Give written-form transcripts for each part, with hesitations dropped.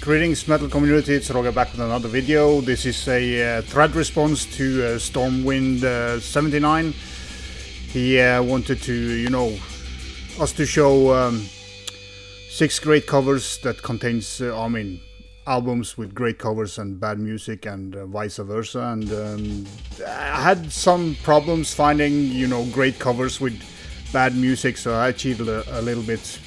Greetings metal community, it's Roger back with another video. This is a thread response to Stormwind79. He wanted to, you know, us to show 6 great covers that contains, albums with great covers and bad music and vice versa. And I had some problems finding, you know, great covers with bad music, so I cheated a little bit.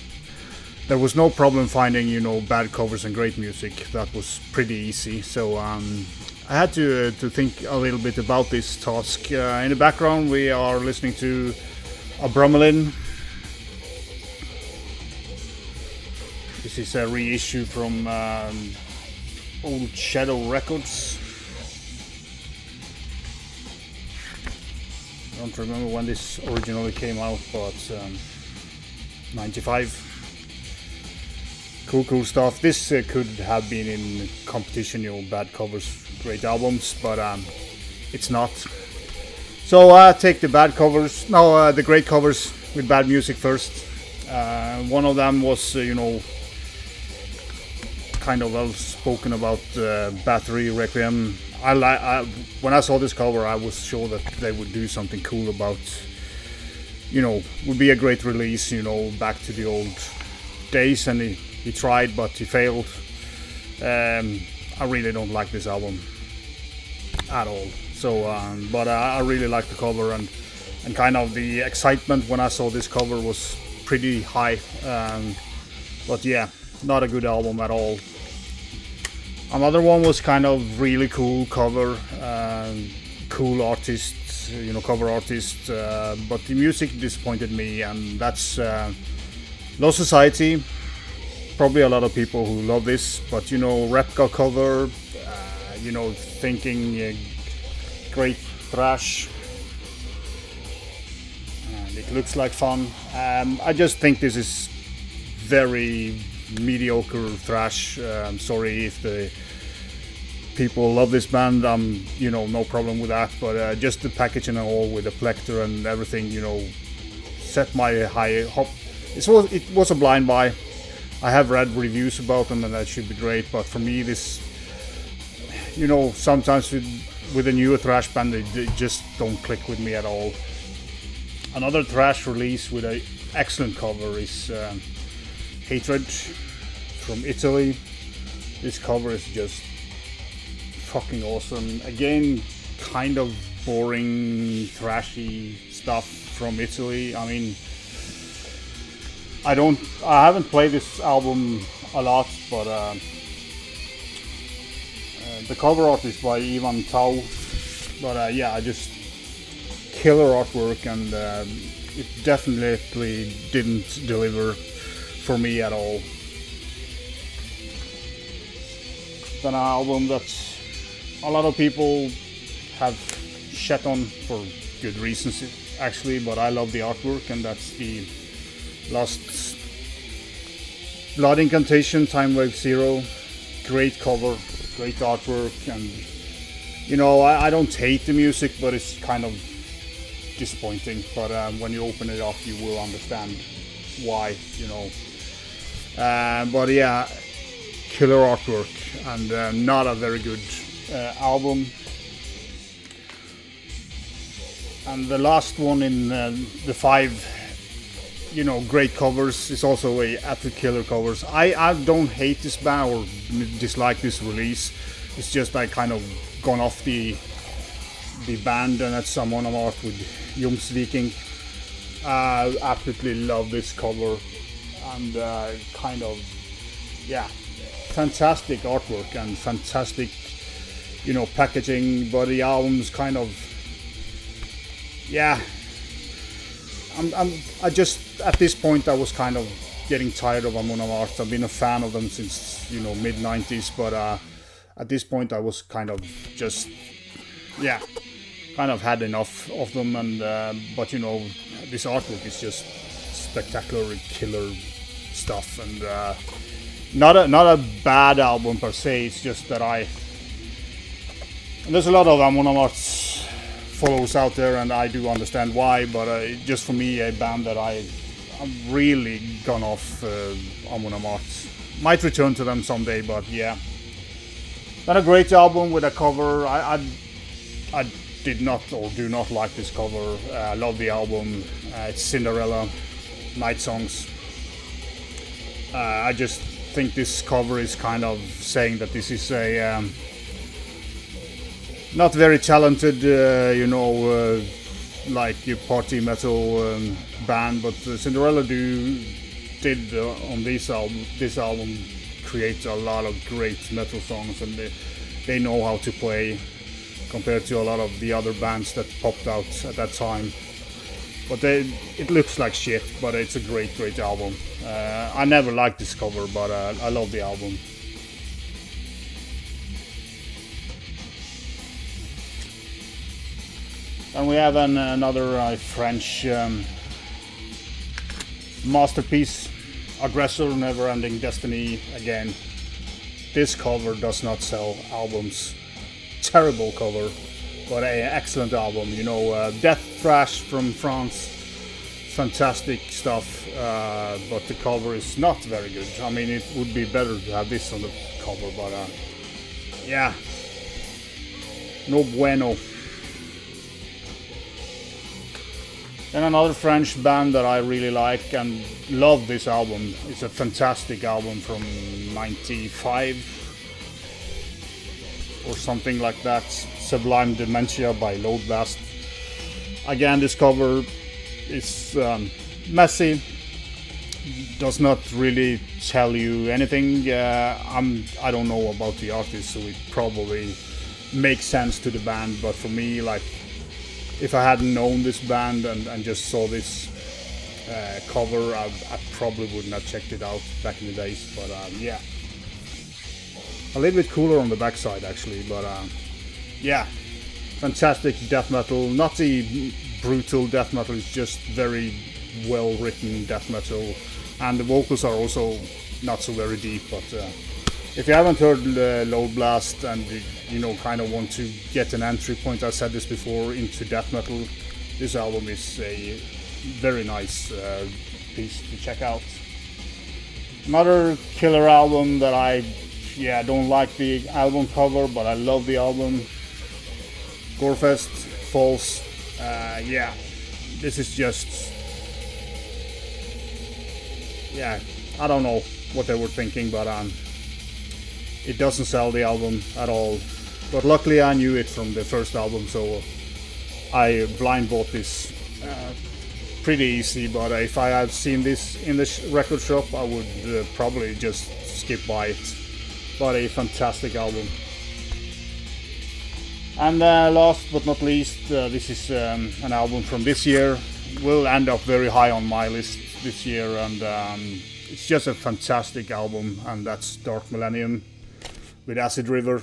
There was no problem finding, you know, bad covers and great music. That was pretty easy. So I had to think a little bit about this task. In the background, we are listening to Abramolin. This is a reissue from old Shadow Records. I don't remember when this originally came out, but 95. Cool stuff. This could have been in competition, you know, bad covers, great albums, but it's not. So I take the bad covers, the great covers with bad music first. One of them was, you know, kind of well spoken about, Battery Requiem. When I saw this cover, I was sure that they would do something cool about, you know, would be a great release, you know, back to the old days, and he tried, but he failed. I really don't like this album at all. So, but I really like the cover, and kind of the excitement when I saw this cover was pretty high. But yeah, not a good album at all. Another one was kind of really cool cover, cool artist, you know, cover artist. But the music disappointed me, and that's Low Society. Probably a lot of people who love this, but you know, replica cover, you know, thinking great thrash, and it looks like fun. I just think this is very mediocre thrash. I'm sorry if the people love this band. You know, no problem with that, but just the packaging and all with the Plector and everything, you know, set my high hope. It was a blind buy. I have read reviews about them, and that should be great, but for me, this, you know, sometimes with a newer thrash band, they just don't click with me at all. Another thrash release with an excellent cover is Hatred from Italy. This cover is just fucking awesome. Again, kind of boring, thrashy stuff from Italy. I mean, I haven't played this album a lot, but the cover art is by Ivan Tau. But yeah, I just killer artwork, and it definitely didn't deliver for me at all. Then an album that a lot of people have shat on for good reasons, actually, but I love the artwork, and that's the Lost Blood Incantation, Time Wave Zero. Great cover, great artwork, and you know, I don't hate the music, but it's kind of disappointing. But when you open it up, you will understand why, you know. But yeah, killer artwork, and not a very good album. And the last one in the 5, you know, great covers is also a absolute killer covers. I don't hate this band or dislike this release. It's just I kind of gone off the band, and that's some one of art with Jomsviking. I absolutely love this cover, and kind of, yeah, fantastic artwork and fantastic, you know, packaging. But the album's kind of, yeah, I just, at this point, I was kind of getting tired of Amon Amarth. I've been a fan of them since, you know, mid-90s, but at this point I was kind of just, yeah, kind of had enough of them. And but you know, this artwork is just spectacular, killer stuff, and not a bad album per se. It's just that and there's a lot of Amon Amarth follows out there, and I do understand why, but just for me, a band that I've really gone off Amon Amarth might return to them someday, but yeah. Then a great album with a cover. I did not or do not like this cover. I love the album. It's Cinderella Night songs. I just think this cover is kind of saying that this is a not very talented, you know, like your party metal band, but Cinderella did on this album create a lot of great metal songs, and they know how to play compared to a lot of the other bands that popped out at that time. But it looks like shit, but it's a great album. I never liked this cover, but I love the album. And we have another French masterpiece, Aggressor, Neverending Destiny. Again, this cover does not sell albums. Terrible cover, but an excellent album. You know, death thrash from France, fantastic stuff. But the cover is not very good. I mean, it would be better to have this on the cover, but yeah, no bueno. Then another French band that I really like and love this album. It's a fantastic album from '95 or something like that. Sublime Dementia by Load Blast. Again, this cover is messy. Does not really tell you anything. I don't know about the artist, so it probably makes sense to the band. But for me, like, if I hadn't known this band and just saw this cover, I probably wouldn't have checked it out back in the days. But yeah, a little bit cooler on the backside actually. But yeah, fantastic death metal. Not the brutal death metal, it's just very well written death metal, and the vocals are also not so very deep. But if you haven't heard Load Blast and you know, kind of want to get an entry point, I said this before, into death metal, this album is a very nice piece to check out. Another killer album that I don't like the album cover, but I love the album, Scorefest False. Yeah, this is just, yeah, I don't know what they were thinking, but it doesn't sell the album at all. But luckily I knew it from the first album, so I blind bought this pretty easy. But if I had seen this in the record shop, I would probably just skip by it. But a fantastic album. And last but not least, this is an album from this year. Will end up very high on my list this year, and it's just a fantastic album, and that's Dark Millennium with Acid River.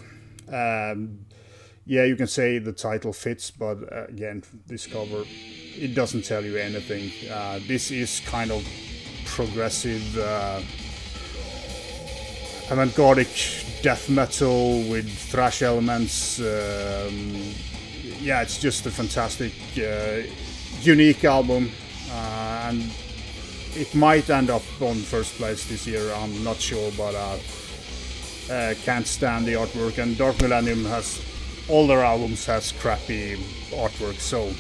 Yeah, you can say the title fits, but again, this cover, it doesn't tell you anything. This is kind of progressive, avant-garde death metal with thrash elements. Yeah, it's just a fantastic, unique album, and it might end up on first place this year, I'm not sure, but can't stand the artwork. And Dark Millennium has, all their albums has crappy artwork, so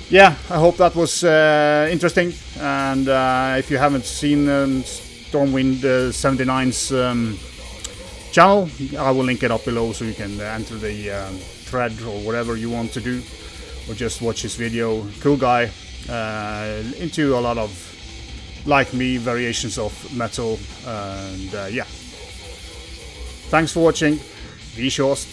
yeah, I hope that was interesting. And if you haven't seen Stormwind 79's channel, I will link it up below, so you can enter the thread or whatever you want to do, or just watch his video. Cool guy, into a lot of, like me, variations of metal, and yeah. Thanks for watching. Vi kjøst.